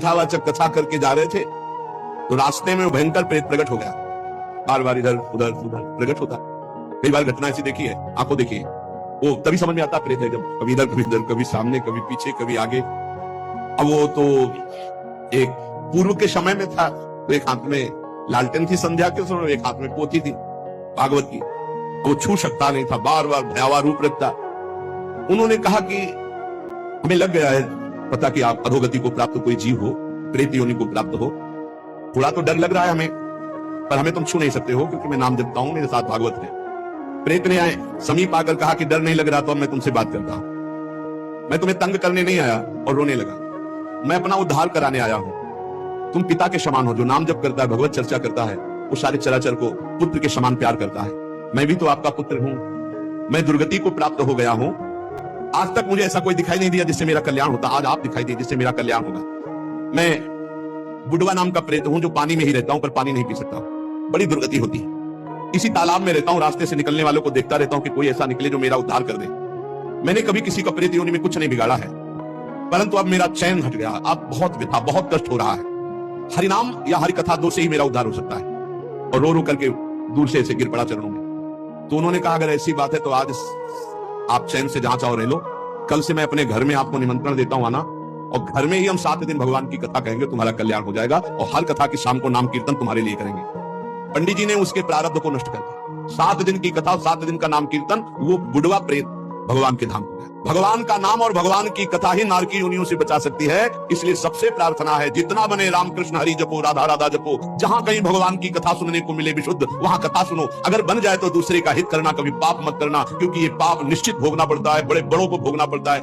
कथावाचक कथा करके जा रहे थे तो रास्ते में वो भयंकर प्रेत प्रकट हो गया। बार बार इधर उधर उधर प्रकट होता। कई बार घटना ऐसी देखी है, आंखों देखी है, वो तभी समझ में आता प्रेत है जब कभी इधर कभी सामने कभी पीछे कभी आगे। अब वो तो एक पूर्व के समय में था तो एक हाथ में लालटेन थी संध्या के समय, एक हाथ में पोथी थी भागवत की, वो छू सकता नहीं था, बार बार भयावह रूप रखता। उन्होंने कहा कि हमें लग गया है पता कि आप अधोगति को प्राप्त कोई जीव हो, प्रेत योनि को प्राप्त हो, थोड़ा तो डर लग रहा है हमें, पर हमें तुम छू नहीं सकते हो क्योंकि मैं नाम जपता हूं, मेरे साथ भागवत है। प्रेत ने आए समीप आकर कहा कि डर नहीं लग रहा तो अब मैं तुमसे बात करता हूं, मैं तुम्हें तंग करने नहीं आया। और रोने लगा, मैं अपना उद्धार कराने आया हूं। तुम पिता के समान हो, जो नाम जप करता है, भगवत चर्चा करता है, वो सारे चराचर को पुत्र के समान प्यार करता है। मैं भी तो आपका पुत्र हूं, मैं दुर्गति को प्राप्त हो गया हूं। आज तक मुझे ऐसा कोई दिखाई नहीं दिया जिससे मेरा कल्याण होता, आज आप दिखाई दिए जिससे मेरा कल्याण होगा। मैं बुडवा नाम का प्रेत हूं जो पानी में ही रहता हूं पर पानी नहीं पी सकता, बड़ी दुर्गति होती है। इसी तालाब में रहता हूं, रास्ते से निकलने वालों को देखता रहता हूं कि कोई ऐसा निकले जो मेरा उद्धार कर दे। मैंने कभी किसी का प्रेत योनि में कुछ नहीं बिगाड़ा है, परंतु अब मेरा चैन हट गया, अब बहुत व्यथा बहुत कष्ट हो रहा है। हरिनाम या हरि कथा दो से ही मेरा उद्धार हो सकता है। और रो रो करके दूर से ऐसे गिर पड़ा चरणों में। तो उन्होंने कहा अगर ऐसी बात है तो आज आप चैन से जहां चाहो रह लो, कल से मैं अपने घर में आपको निमंत्रण देता हूं आना, और घर में ही हम 7 दिन भगवान की कथा कहेंगे, तुम्हारा कल्याण हो जाएगा। और हर कथा की शाम को नाम कीर्तन तुम्हारे लिए करेंगे। पंडित जी ने उसके प्रारब्ध को नष्ट कर दिया। 7 दिन की कथा, 7 दिन का नाम कीर्तन, वो बुडवा प्रेत भगवान के धाम को गया। भगवान का नाम और भगवान की कथा ही नारकी योनियों से बचा सकती है। इसलिए सबसे प्रार्थना है जितना बने रामकृष्ण हरि जपो, राधा राधा जपो। जहां कहीं भगवान की कथा सुनने को मिले विशुद्ध, वहां कथा सुनो। अगर बन जाए तो दूसरे का हित करना, कभी पाप मत करना, क्योंकि ये पाप निश्चित भोगना पड़ता है, बड़े बड़ों को भोगना पड़ता है।